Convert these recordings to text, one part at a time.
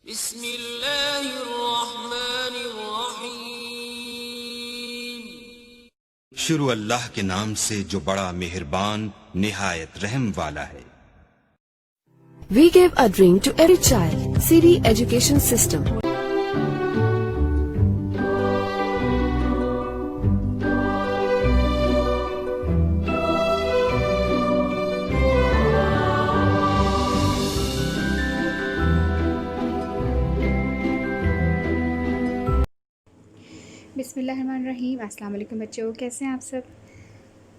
بسم اللہ الرحمن الرحیم۔ شروع اللہ کے نام سے جو بڑا مہربان نہایت رحم والا ہے۔ We give a drink to every child. City Education System. بسم اللہ الرحمن الرحیم۔ السلام علیکم بچوں، کیسے ہیں آپ سب؟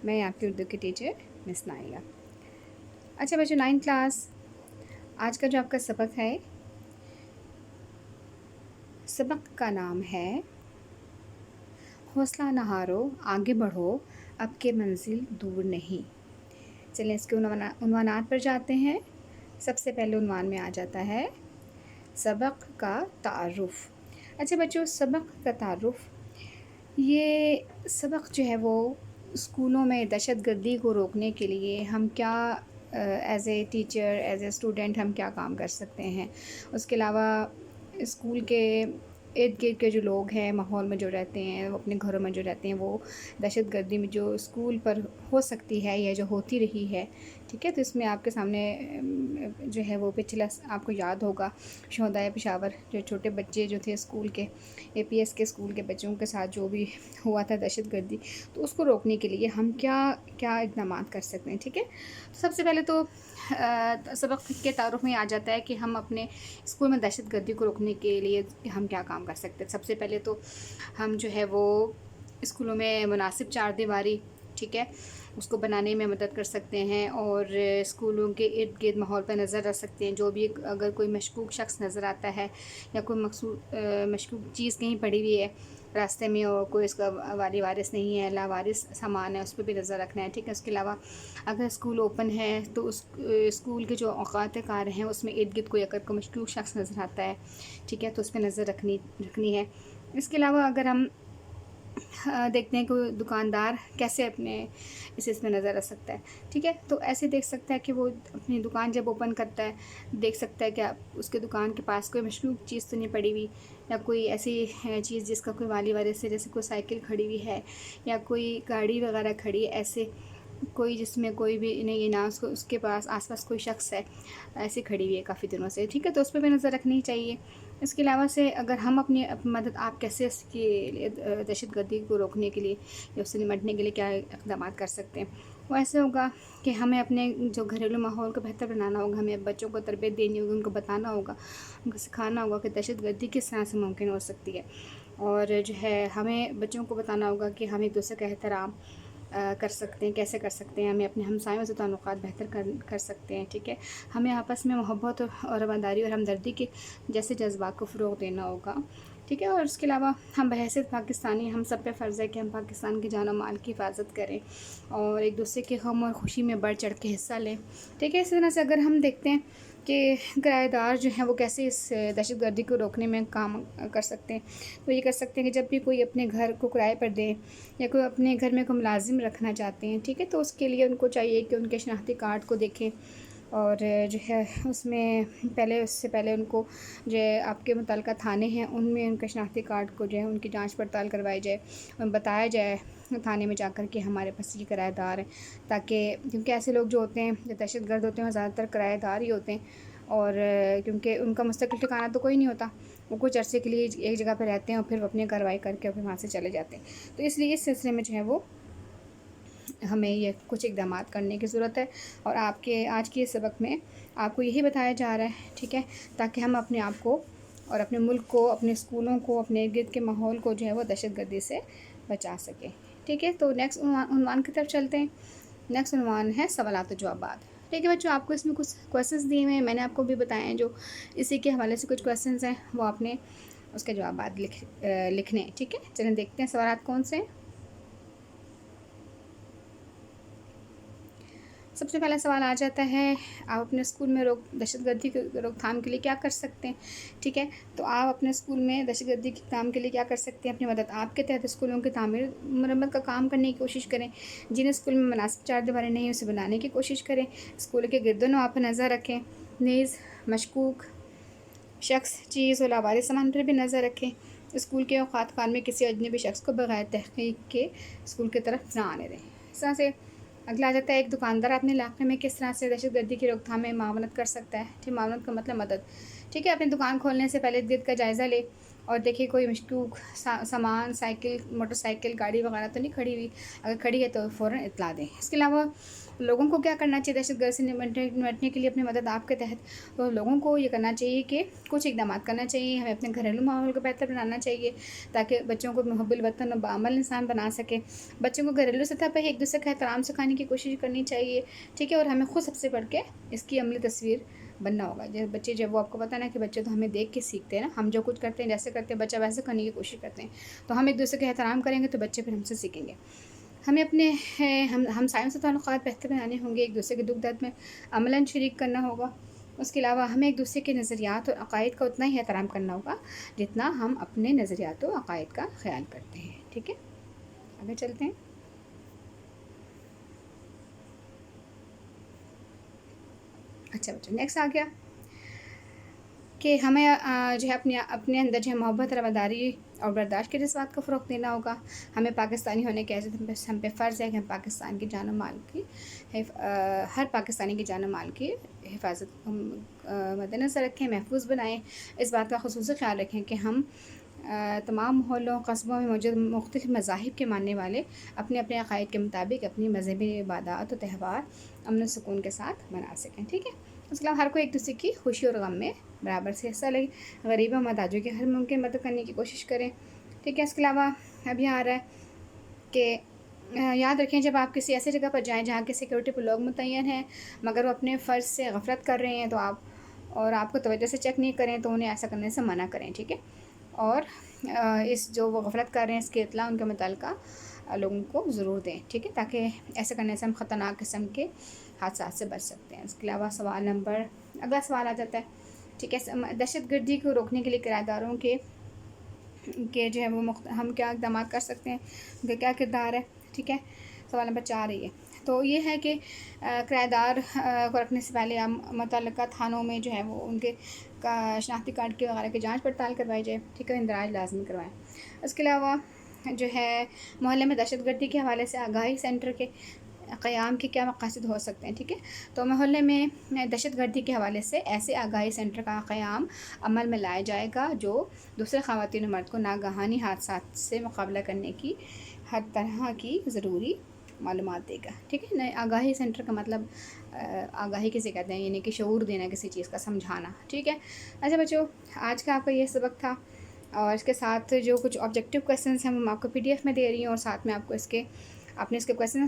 میں آپ کی اردو کی ٹیچر مس نائلہ۔ اچھا بچوں، 9 کلاس، آج کا جو آپ کا سبق ہے، سبق کا نام ہے حوصلہ نہ ہارو، آگے بڑھو، اب کے منزل دور نہیں۔ چلیں اس کے عنوانات پر جاتے ہیں۔ سب سے پہلے عنوان میں آ جاتا ہے سبق کا تعارف۔ اچھا بچوں، سبق کا تعارف، یہ سبق جو ہے وہ اسکولوں میں دہشت گردی کو روکنے کے لیے ہم کیا as a teacher, as a student ہم کیا کام کر سکتے ہیں۔ اس کے علاوہ اسکول کے ارد گرد کے جو لوگ ہیں، ماحول میں جو رہتے ہیں، وہ اپنے گھروں میں جو رہتے ہیں، وہ دہشت گردی میں جو اسکول پر ہو سکتی ہے یا جو ہوتی رہی ہے، ٹھیک ہے، تو اس میں آپ کے سامنے جو ہے وہ پچھلا آپ کو یاد ہوگا شہدائے پشاور، جو چھوٹے بچے جو تھے اسکول کے APS کے اسکول کے بچوں کے ساتھ جو بھی ہوا تھا دہشت گردی، تو اس کو روکنے کے لیے ہم کیا اقدامات کر سکتے ہیں، ٹھیک ہے۔ سب سے پہلے تو سبق کے تعارف میں آ جاتا ہے کہ ہم اپنے اسکول میں دہشت گردی کو روکنے کے لیے ہم کیا کام کر سکتے ہیں۔ سب سے پہلے تو ہم جو ہے وہ اسکولوں میں مناسب چار دیواری، ٹھیک ہے، اس کو بنانے میں مدد کر سکتے ہیں، اور اسکولوں کے ارد گرد ماحول پر نظر رکھ سکتے ہیں۔ جو بھی اگر کوئی مشکوک شخص نظر آتا ہے یا کوئی مشکوک چیز کہیں پڑی ہوئی ہے راستے میں اور کوئی اس کا والی وارث نہیں ہے، لاوارث سامان ہے، اس پہ بھی نظر رکھنا ہے، ٹھیک ہے۔ اس کے علاوہ اگر اسکول اوپن ہے تو اس اسکول کے جو اوقات کار ہیں اس میں ارد گرد کوئی اگر کوئی مشکوک شخص نظر آتا ہے، ٹھیک ہے، تو اس پہ نظر رکھنی ہے۔ اس کے علاوہ اگر ہم دیکھتے ہیں کہ دکاندار کیسے اپنے اس میں نظر رکھ سکتا ہے، ٹھیک ہے، تو ایسے دیکھ سکتا ہے کہ وہ اپنی دکان جب اوپن کرتا ہے دیکھ سکتا ہے کہ اس کے دکان کے پاس کوئی مشکوک چیز تو نہیں پڑی ہوئی، یا کوئی ایسی چیز جس کا کوئی والی وارث ہے، جیسے کوئی سائیکل کھڑی ہوئی ہے یا کوئی گاڑی وغیرہ کھڑی ہے، ایسے کوئی جس میں کوئی بھی نہیں نا اس کے پاس آس پاس کوئی شخص ہے ایسی کھڑی ہوئی ہے کافی دنوں سے، ٹھیک ہے، تو اس پہ بھی نظر رکھنی چاہیے۔ اس کے علاوہ سے اگر ہم اپنی مدد آپ کیسے اس کے لیے دہشت گردی کو روکنے کے لیے یا اس سے نمٹنے کے لیے کیا اقدامات کر سکتے ہیں، وہ ایسے ہوگا کہ ہمیں اپنے جو گھریلو ماحول کو بہتر بنانا ہوگا، ہمیں بچوں کو تربیت دینی ہوگی، ان کو بتانا ہوگا، ان کو سکھانا ہوگا کہ دہشت گردی کس طرح سے ممکن ہو سکتی ہے، اور جو ہے ہمیں بچوں کو بتانا ہوگا کہ ہم ایک دوسرے کا احترام کر سکتے ہیں، کیسے کر سکتے ہیں، ہمیں اپنے ہمسایوں سے تعلقات بہتر کر سکتے ہیں، ٹھیک ہے، ہمیں آپس میں محبت اور رواداری اور ہمدردی کے جیسے جذبات کو فروغ دینا ہوگا، ٹھیک ہے۔ اور اس کے علاوہ ہم بحیثیت پاکستانی ہم سب پہ فرض ہے کہ ہم پاکستان کی جان و مال کی حفاظت کریں اور ایک دوسرے کے غم اور خوشی میں بڑھ چڑھ کے حصہ لیں، ٹھیک ہے۔ اس طرح سے اگر ہم دیکھتے ہیں کہ کرایہ دار جو ہیں وہ کیسے اس دہشت گردی کو روکنے میں کام کر سکتے ہیں، تو یہ کر سکتے ہیں کہ جب بھی کوئی اپنے گھر کو کرائے پر دیں یا کوئی اپنے گھر میں کوئی ملازم رکھنا چاہتے ہیں، ٹھیک ہے، تو اس کے لیے ان کو چاہیے کہ ان کے شناختی کارڈ کو دیکھیں، اور جو ہے اس میں اس سے پہلے ان کو جو ہے آپ کے متعلقہ تھانے ہیں ان میں ان کے شناختی کارڈ کو جو ہے ان کی جانچ پڑتال کروائی جائے اور بتایا جائے تھانے میں جا کر کہ ہمارے پاس یہ کرایہ دار ہیں، تاکہ کیونکہ ایسے لوگ جو ہوتے ہیں جو دہشت گرد ہوتے ہیں وہ زیادہ تر کرایہ دار ہی ہوتے ہیں، اور کیونکہ ان کا مستقل ٹھکانہ تو کوئی نہیں ہوتا، وہ کچھ عرصے کے لیے ایک جگہ پہ رہتے ہیں اور پھر وہ اپنی کارروائی کر کے پھر وہاں سے چلے جاتے ہیں، تو اس لیے اس سلسلے میں جو ہے وہ ہمیں یہ کچھ اقدامات کرنے کی ضرورت ہے، اور آج کے سبق میں آپ کو یہی بتایا جا رہا ہے، ٹھیک ہے، تاکہ ہم اپنے آپ کو اور اپنے ملک کو، اپنے اسکولوں کو، اپنے ارد گرد کے ماحول کو جو ہے وہ دہشت گردی سے بچا سکیں، ٹھیک ہے۔ تو نیکسٹ عنوان کی طرف چلتے ہیں۔ نیکسٹ عنوان ہے سوالات و جوابات، ٹھیک ہے بچوں۔ آپ کو اس میں کچھ کویسچنز دیے ہوئے ہیں، میں نے آپ کو بھی بتائے ہیں، جو اسی کے حوالے سے کچھ کویسچنز ہیں وہ آپ نے اس کے جوابات لکھنے ہیں، ٹھیک ہے۔ چلیں دیکھتے ہیں سوالات کون سے ہیں۔ سب سے پہلا سوال آ جاتا ہے، آپ اپنے اسکول میں دہشت گردی کی روک تھام کے لیے کیا کر سکتے ہیں، ٹھیک ہے، تو آپ اپنے اسکول میں دہشت گردی کی روک تھام کے لیے کیا کر سکتے ہیں۔ اپنی مدد آپ کے تحت اسکولوں کی تعمیر مرمت کا کام کرنے کی کوشش کریں، جن اسکول میں مناسب چار دیواریں نہیں اسے بنانے کی کوشش کریں، اسکول کے گرد و نواح پر نظر رکھیں، نیز مشکوک شخص، چیز اور لاوارث سامان پر بھی نظر رکھیں۔ اسکول کے اوقات خان میں کسی اجنبی شخص کو بغیر تحقیق کے اسکول کی طرف نہ آنے دیں۔ اس طرح سے اگلا آ جاتا ہے ایک دکاندار اپنے علاقے میں کس طرح سے دہشت گردی کی روک تھام میں معاونت کر سکتا ہے۔ ٹھیک، معاونت کا مطلب مدد۔ ٹھیک ہے، اپنی دکان کھولنے سے پہلے ارد گرد کا جائزہ لے اور دیکھیے کوئی مشکوک سامان، سائیکل، موٹر سائیکل، گاڑی وغیرہ تو نہیں کھڑی ہوئی، اگر کھڑی ہے تو فوراً اطلاع دیں۔ اس کے علاوہ لوگوں کو کیا کرنا چاہیے دہشت گرد سے نمٹنے کے لیے اپنی مدد آپ کے تحت؟ تو لوگوں کو یہ کرنا چاہیے کہ کچھ اقدامات کرنا چاہیے۔ ہمیں اپنے گھریلو ماحول کو بہتر بنانا چاہیے تاکہ بچوں کو محب الوطن و باعمل انسان بنا سکے۔ بچوں کو گھریلو سطح پہ ایک دوسرے کا احترام سکھانے کی کوشش کرنی چاہیے۔ ٹھیک ہے، اور ہمیں خود سب سے بڑھ کے اس کی عملی تصویر بننا ہوگا۔ جیسے بچے، جب وہ آپ کو پتہ نا کہ بچے تو ہمیں دیکھ کے سیکھتے ہیں نا، ہم جو کچھ کرتے ہیں، جیسے کرتے ہیں بچہ ویسے کرنے کی کوشش کرتے ہیں، تو ہم ایک دوسرے کا احترام کریں گے تو بچے پھر ہم سے سیکھیں گے۔ ہمیں اپنے ہمسایوں سے تعلقات بہتر بنانے ہوں گے، ایک دوسرے کے دکھ درد میں عملاً شریک کرنا ہوگا۔ اس کے علاوہ ہمیں ایک دوسرے کے نظریات اور عقائد کا اتنا ہی احترام کرنا ہوگا جتنا ہم اپنے نظریات و عقائد کا خیال کرتے ہیں۔ ٹھیک ہے، آگے چلتے ہیں۔ اچھا بچوں، نیکسٹ آ گیا کہ ہمیں جو ہے اپنے اندر جو ہے محبت، رواداری اور برداشت کے جذبات کو فروغ دینا ہوگا۔ ہمیں پاکستانی ہونے کے حیثیت ہم پہ فرض ہے کہ ہم پاکستان کی جان و مال کی ہر پاکستانی کی جان و مال کی حفاظت مد نظر رکھیں، محفوظ بنائیں۔ اس بات کا خصوصی خیال رکھیں کہ ہم تمام محلوں، قصبوں میں موجود مختلف مذاہب کے ماننے والے اپنے اپنے عقائد کے مطابق اپنی مذہبی عبادات و تہوار امن و سکون کے ساتھ منا سکیں۔ ٹھیک ہے، اس کے علاوہ ہر کوئی ایک دوسرے کی خوشی اور غم میں برابر سے حصہ لے، غریبوں محتاجوں کی ہر ممکن مدد کرنے کی کوشش کریں۔ ٹھیک ہے، اس کے علاوہ اب یہ آ رہا ہے کہ یاد رکھیں جب آپ کسی ایسی جگہ پر جائیں جہاں کی سیکورٹی پر لوگ متعین ہیں مگر وہ اپنے فرض سے غفلت کر رہے ہیں تو آپ کو توجہ سے چیک نہیں کریں تو انہیں ایسا کرنے سے منع کریں۔ ٹھیک ہے، اور اس جو وہ غفلت کر رہے ہیں اس کی اطلاع ان کے متعلقہ لوگوں کو ضرور دیں۔ ٹھیک ہے، تاکہ ایسا کرنے سے ہم خطرناک قسم کے حادثات سے بچ سکتے ہیں۔ اس کے علاوہ اگلا سوال آ جاتا ہے، ٹھیک ہے، دہشت گردی کو روکنے کے لیے کرایہ داروں کے جو ہے وہ ہم کیا اقدامات کر سکتے ہیں، ان کا کیا کردار ہے؟ ٹھیک ہے، سوال نمبر 4 ہے یہ۔ تو یہ ہے کہ کرایہ دار کو رکھنے سے پہلے متعلقہ تھانوں میں جو ہے وہ ان کے شناختی کارڈ کی وغیرہ کی جانچ پڑتال کروائی جائے۔ ٹھیک ہے، اندراج لازمی کروائیں۔ اس کے علاوہ جو ہے محلے میں دہشت گردی کے حوالے سے آگاہی سینٹر کے قیام کے کیا مقاصد ہو سکتے ہیں؟ ٹھیک ہے، تو محلے میں دہشت گردی کے حوالے سے ایسے آگاہی سینٹر کا قیام عمل میں لایا جائے گا جو دوسرے خواتین و مرد کو ناگہانی حادثات سے مقابلہ کرنے کی ہر طرح کی ضروری معلومات دے گا۔ ٹھیک ہے، نئے آگاہی سینٹر کا مطلب آگاہی کسے کہتے ہیں، یعنی کہ شعور دینا کسی چیز کا، سمجھانا۔ ٹھیک ہے، اچھا بچوں، آج کا آپ کا یہ سبق تھا اور اس کے ساتھ جو کچھ آبجیکٹیو کویسچنس ہیں وہ میں آپ کو PDF میں دے رہی ہوں اور ساتھ میں آپ کو آپ نے اس کے کویسچن